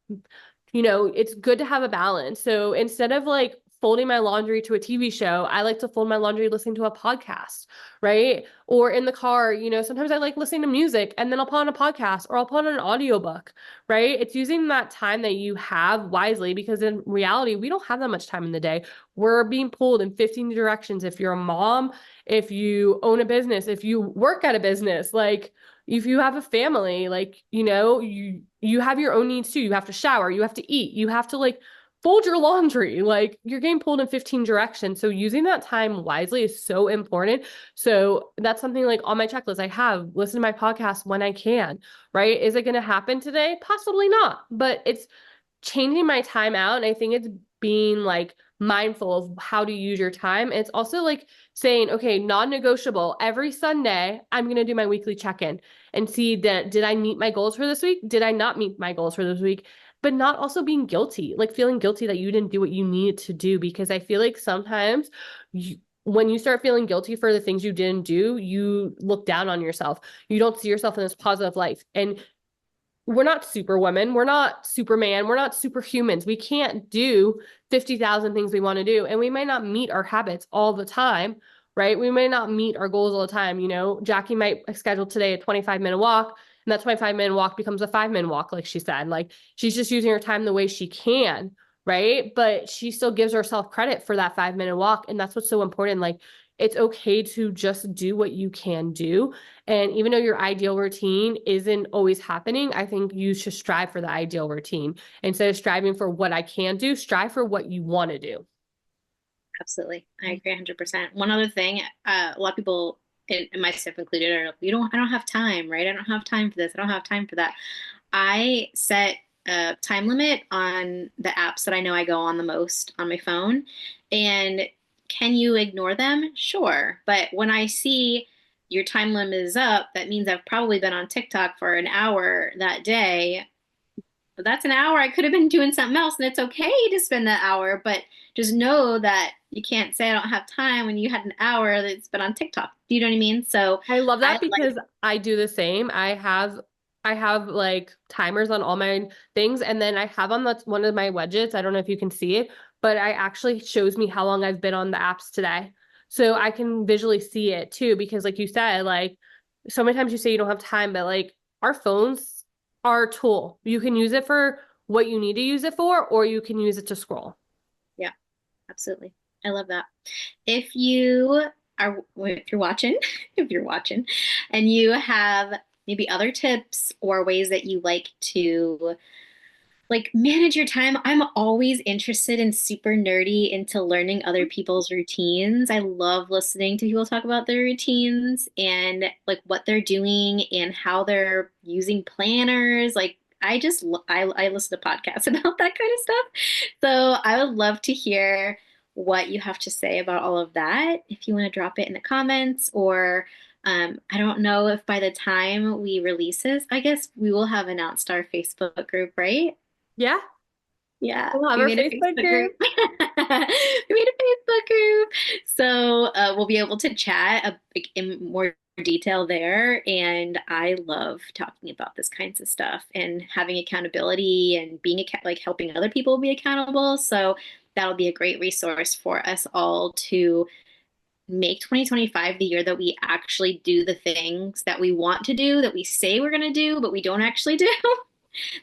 It's good to have a balance. So instead of like folding my laundry to a TV show, I like to fold my laundry listening to a podcast, right? Or in the car, sometimes I like listening to music and then I'll put on a podcast or I'll put on an audiobook, right? It's using that time that you have wisely because in reality, we don't have that much time in the day. We're being pulled in 15 directions. If you're a mom, if you own a business, if you work at a business, like if you have a family, like, you have your own needs too. You have to shower, you have to eat, you have to like fold your laundry. Like you're getting pulled in 15 directions. So using that time wisely is so important. So that's something like on my checklist. I have listen to my podcast when I can, right? Is it going to happen today? Possibly not, but it's changing my time out. And I think it's being like mindful of how to use your time. It's also like saying, okay, non-negotiable. Every Sunday, I'm going to do my weekly check-in and see that did I meet my goals for this week? Did I not meet my goals for this week? But not also being guilty, like feeling guilty that you didn't do what you needed to do. Because I feel like sometimes when you start feeling guilty for the things you didn't do, you look down on yourself. You don't see yourself in this positive life. And we're not superwomen. We're not Superman. We're not superhumans. We can't do 50,000 things we want to do. And we may not meet our habits all the time, right? We may not meet our goals all the time. Jackie might schedule today a 25-minute walk, and that 25-minute walk becomes a 5-minute walk, like she said. Like she's just using her time the way she can, right? But she still gives herself credit for that 5-minute walk. And that's what's so important. Like it's okay to just do what you can do. And even though your ideal routine isn't always happening, I think you should strive for the ideal routine. Instead of striving for what I can do, strive for what you want to do. Absolutely. I agree 100%. One other thing, a lot of people, and myself included, are I don't have time, right? I don't have time for this. I don't have time for that. I set a time limit on the apps that I know I go on the most on my phone. And can you ignore them? Sure. But when I see your time limit is up, that means I've probably been on TikTok for an hour that day. But that's an hour I could have been doing something else, and it's okay to spend that hour, but just know that you can't say I don't have time when you had an hour that's been on TikTok. Do you know what I mean? So I love I that because I do the same. I have like timers on all my things, and then I have on that one of my widgets. I don't know if you can see it, but I actually shows me how long I've been on the apps today. So I can visually see it too, because like you said, like so many times you say you don't have time, but like our phones are a tool. You can use it for what you need to use it for, or you can use it to scroll. Yeah, absolutely. I love that. If you if you're watching, if you're watching, and you have maybe other tips or ways that you like to like manage your time. I'm always interested and super nerdy into learning other people's routines. I love listening to people talk about their routines and like what they're doing and how they're using planners. Like I listen to podcasts about that kind of stuff. So I would love to hear what you have to say about all of that. If you want to drop it in the comments or I don't know if by the time we release this, I guess we will have announced our Facebook group, right? Yeah, Yeah, we'll have we our made a Facebook Facebook group. group. We made a Facebook group. So we'll be able to chat like, in more detail there. And I love talking about this kinds of stuff and having accountability and being like helping other people be accountable. So that'll be a great resource for us all to make 2025 the year that we actually do the things that we want to do, that we say we're going to do, but we don't actually do.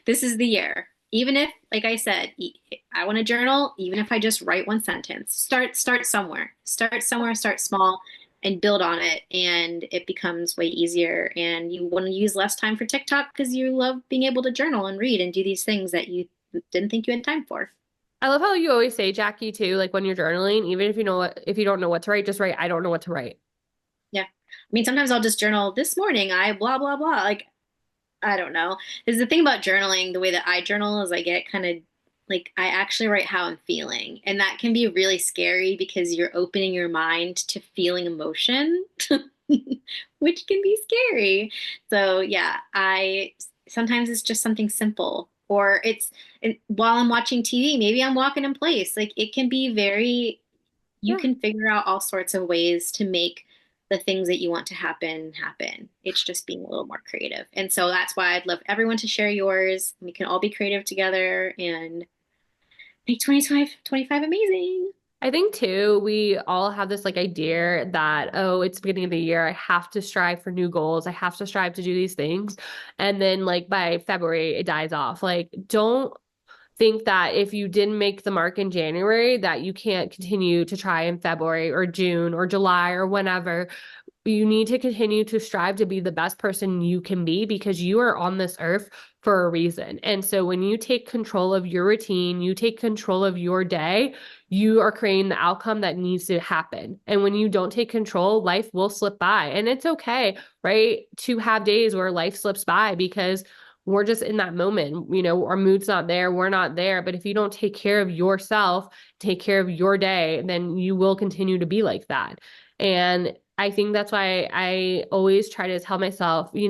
This is the year. Even if, like I said, I want to journal, even if I just write one sentence, start somewhere. Start somewhere, start small and build on it and it becomes way easier and you want to use less time for TikTok because you love being able to journal and read and do these things that you didn't think you had time for. I love how you always say, Jackie, too, like when you're journaling, even if you don't know what to write, just write, I don't know what to write. Yeah. I mean, sometimes I'll just journal this morning, I blah, blah, blah. Like, I don't know. Is the thing about journaling, the way that I journal is I get kind of like I actually write how I'm feeling. And that can be really scary because you're opening your mind to feeling emotion, which can be scary. So yeah, I sometimes it's just something simple or it's and while I'm watching TV, maybe I'm walking in place. Like it can be very you Yeah. can figure out all sorts of ways to make the things that you want to happen happen. It's just being a little more creative. And so that's why I'd love everyone to share yours. We can all be creative together and make 2025 amazing. I think too, we all have this like idea that, oh, it's the beginning of the year. I have to strive for new goals. I have to strive to do these things. And then like by February, it dies off. Like, don't think that if you didn't make the mark in January, that you can't continue to try in February or June or July or whenever. You need to continue to strive to be the best person you can be because you are on this earth for a reason. And so when you take control of your routine, you take control of your day, you are creating the outcome that needs to happen. And when you don't take control, life will slip by. And it's okay, right? To have days where life slips by because we're just in that moment. You know, our mood's not there, we're not there. But if you don't take care of yourself, take care of your day, then you will continue to be like that. And I think that's why I always try to tell myself, today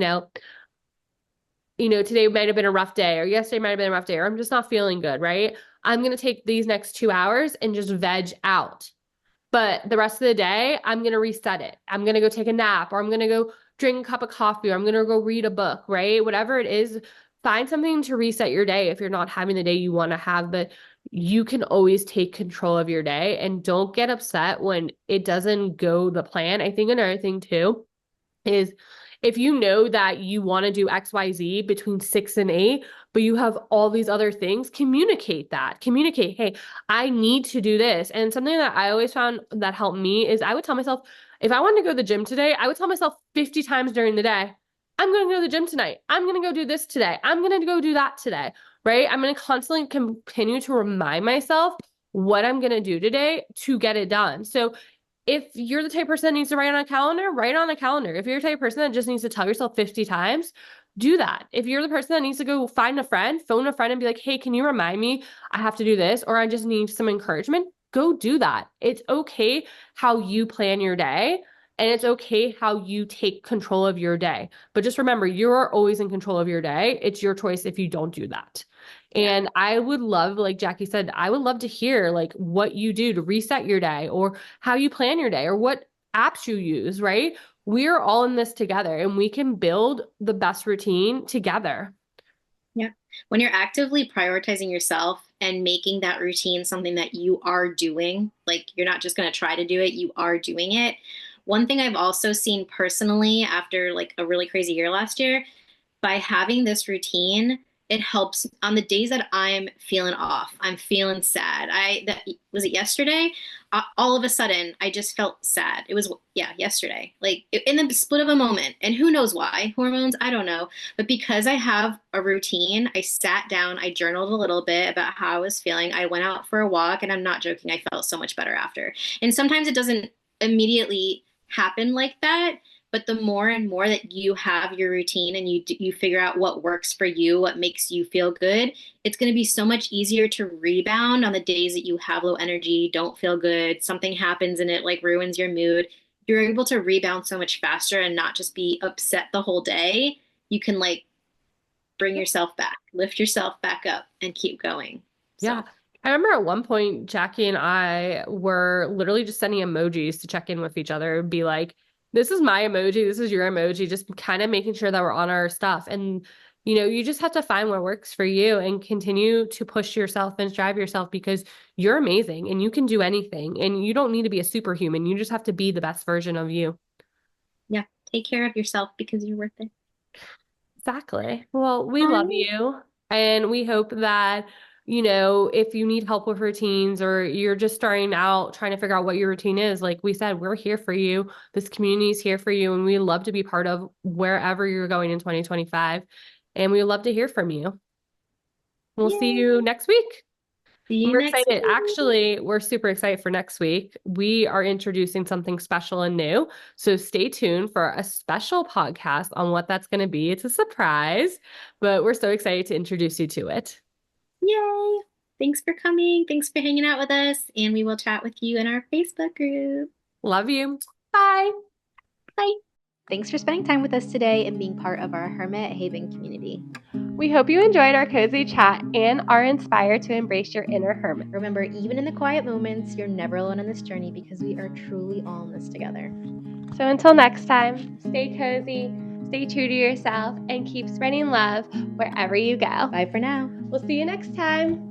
might have been a rough day, or yesterday might have been a rough day, or I'm just not feeling good, right? I'm going to take these next 2 hours and just veg out. But the rest of the day, I'm going to reset it. I'm going to go take a nap, or I'm going to go drink a cup of coffee, or I'm going to go read a book, right? Whatever it is, find something to reset your day if you're not having the day you want to have. But you can always take control of your day and don't get upset when it doesn't go the plan. I think another thing too is if you know that you want to do XYZ between 6 and 8, but you have all these other things, communicate that. Communicate, hey, I need to do this. And something that I always found that helped me is I would tell myself, if I wanted to go to the gym today, I would tell myself 50 times during the day, I'm going to go to the gym tonight. I'm going to go do this today. I'm going to go do that today, right? I'm going to constantly continue to remind myself what I'm going to do today to get it done. So if you're the type of person that needs to write on a calendar, write on a calendar. If you're the type of person that just needs to tell yourself 50 times, do that. If you're the person that needs to go find a friend, phone a friend and be like, hey, can you remind me I have to do this? Or I just need some encouragement, go do that. It's okay how you plan your day. And it's okay how you take control of your day. But just remember, you're always in control of your day. It's your choice if you don't do that. Yeah. And I would love, like Jackie said, I would love to hear like what you do to reset your day or how you plan your day or what apps you use, right? We're all in this together and we can build the best routine together. Yeah. When you're actively prioritizing yourself and making that routine something that you are doing, like you're not just going to try to do it, you are doing it. One thing I've also seen personally after like a really crazy year last year, by having this routine, it helps on the days that I'm feeling off. I'm feeling sad. That was it yesterday. All of a sudden, I just felt sad. It was yeah, yesterday, like in the split of a moment. And who knows why? Hormones, I don't know. But because I have a routine, I sat down, I journaled a little bit about how I was feeling. I went out for a walk, and I'm not joking. I felt so much better after. And sometimes it doesn't immediately happen like that. But the more and more that you have your routine and you figure out what works for you, what makes you feel good, it's going to be so much easier to rebound on the days that you have low energy, don't feel good, something happens and it like ruins your mood. You're able to rebound so much faster and not just be upset the whole day. You can like bring yourself back, lift yourself back up and keep going. Yeah. So, I remember at one point, Jackie and I were literally just sending emojis to check in with each other and be like, this is my emoji, this is your emoji, just kind of making sure that we're on our stuff. And, you just have to find what works for you and continue to push yourself and strive yourself because you're amazing and you can do anything and you don't need to be a superhuman. You just have to be the best version of you. yeah, take care of yourself because you're worth it. Exactly. Well, we All love right. you and we hope that, if you need help with routines or you're just starting out trying to figure out what your routine is, like we said, we're here for you. This community is here for you and we love to be part of wherever you're going in 2025. And we love to hear from you. We'll see you Yay. next week. See you We're next excited. week. Actually, we're super excited for next week. We are introducing something special and new. So stay tuned for a special podcast on what that's going to be. It's a surprise, but we're so excited to introduce you to it. Yay! Thanks for coming. Thanks for hanging out with us. And we will chat with you in our Facebook group. Love you. Bye. Bye. Thanks for spending time with us today and being part of our Hermit Haven community. We hope you enjoyed our cozy chat and are inspired to embrace your inner hermit. Remember, even in the quiet moments, you're never alone on this journey because we are truly all in this together. So until next time, stay cozy, stay true to yourself, and keep spreading love wherever you go. Bye for now. We'll see you next time.